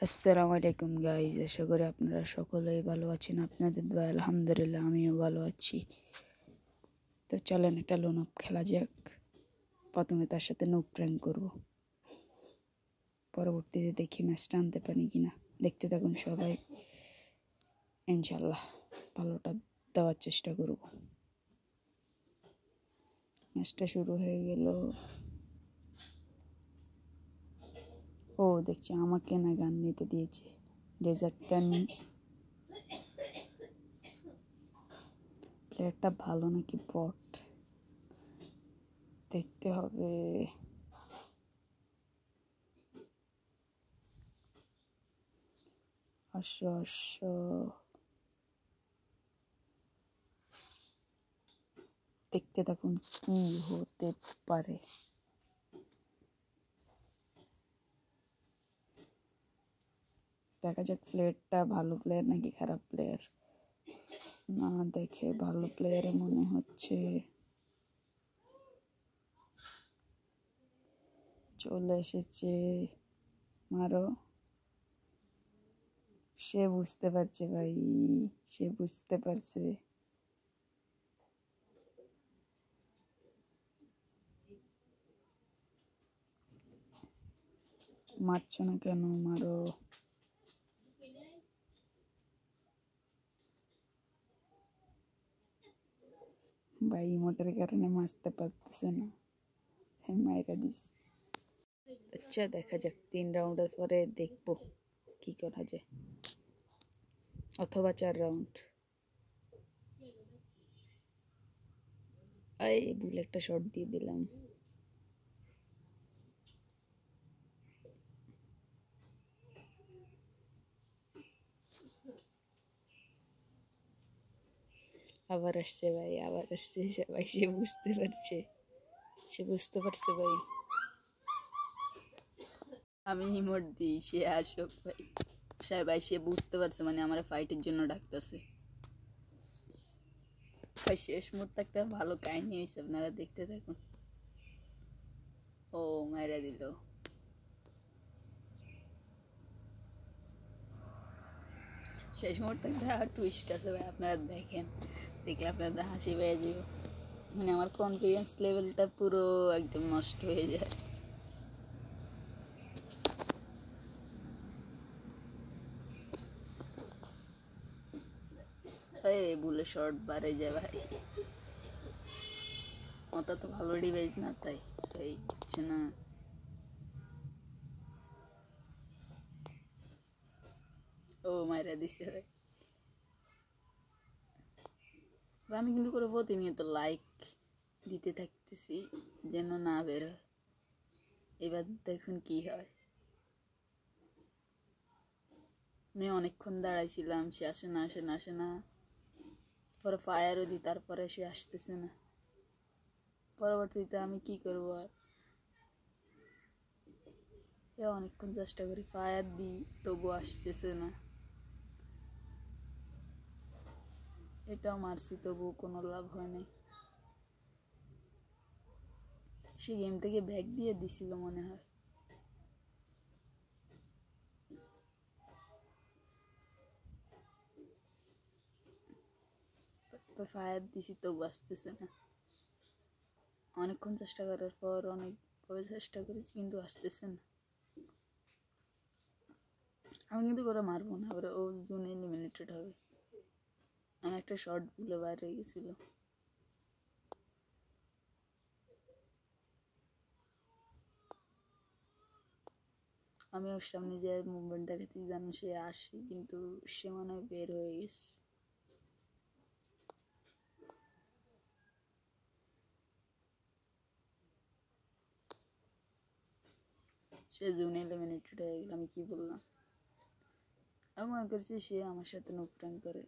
আসসালামু আলাইকুম গাইজ, আশা করি আপনারা সকলেই ভালো আছেন। আপনাদের দোয়া আলহামদুলিল্লাহ আমিও ভালো আছি। তো চলেন একটা লোন আপ খেলা যাক। প্রথমে তার সাথে নো প্র্যাঙ্ক করব, পরবর্তীতে দেখি ম্যাচটা আনতে পারি কিনা। দেখতে থাকুন সবাই, ইনশাল্লাহ ভালোটা দেওয়ার চেষ্টা করব। ম্যাচটা শুরু হয়ে গেল। ও দেখছি আমাকে না গান নিতে দিয়েছে, ডেজার্টটা নিই। প্লেয়ারটা ভালো নাকি বট দেখতে হবে। আসো আসো, দেখতে থাকুন কি হতে পারে। দেখা যাক প্লেয়ারটা ভালো প্লেয়ার নাকি খারাপ প্লেয়ার। না দেখে ভালো প্লেয়ারই মনে হচ্ছে। চলে এসেছে, মারো। সে বুঝতে পারছে ভাই, সে বুঝতে পারছে। মারছো না কেন, মারো। ভাই ইমোটের কারণে মারতে পারতেছে না, মাইরা দিস। আচ্ছা দেখা যাক, 3 রাউন্ডের পরে দেখবো কি করা যায়, অথবা 4 রাউন্ড। এই ভুল একটা শট দিয়ে দিলাম। আবার আসছে ভাই, আবার আসছে। সবাই সে বুঝতে পারছে, সে বুঝতে পারছে ভাই। আমি ইমোট দিই, সে আসুক ভাই। ভাই সে বুঝতে পারছে, মানে আমার ফাইটের জন্য ডাকতেছে ভাই। শেষ মুহূর্তে একটা ভালো কাহিনী হয়েছে, আপনারা দেখতে থাকুন। ও মাইরা দিল। শেষ মুহূর্তে একটা টুইস্ট আছে ভাই, আপনারা দেখেন, দেখলে আপনাদের হাসি পেয়ে যাবে। মানে আমার কনফিডেন্স লেভেলটা পুরো একদম নষ্ট হয়ে যায়। এই ভুলে শর্ট বাড়ে যায় ভাই। ওটা তো ভালো ডিভাইস না, তাই এই হচ্ছে না। ও মাইরা দিছে ভাই। আমি কিন্তু করে প্রতিনিয়ত লাইক দিতে থাকতেছি যেন না বের হয়। এবার দেখুন কি হয়। আমি অনেকক্ষণ দাঁড়াইছিলাম, সে আসে না আসে না আসে না। পরে ফায়ারও দিই, তারপরে সে আসতেছে না। পরবর্তীতে আমি কি করবো আর, অনেকক্ষণ চেষ্টা করি, ফায়ার দিই, তবু আসতেছে না। এটাও মারছি, তবু কোনো লাভ হয় নাই। সে গেম থেকে ব্যাক দিয়ে দিছিল মনে হয়। ফায়ার দিছি, তবু আসতেছে না। অনেকক্ষণ চেষ্টা করার পর অনেকভাবে চেষ্টা করেছি, কিন্তু আসতেছে না। আমি কিন্তু করে মারবো না, ওরা ও জোনে এলিমিনেটেড হবে। আমার একটা শর্ট ভুলে বাইরে হয়ে গেছিল। আমি ওর সামনে যে মুভমেন্ট দেখাতে জানো সে আসে, কিন্তু সে মনে হয় বের হয়ে গেছে। সে জোনে এলিমিনেটেড হয়ে গেল। আমি কি বললাম, আমি মনে করছি সে আমার সাথে নো প্র্যাঙ্ক করে।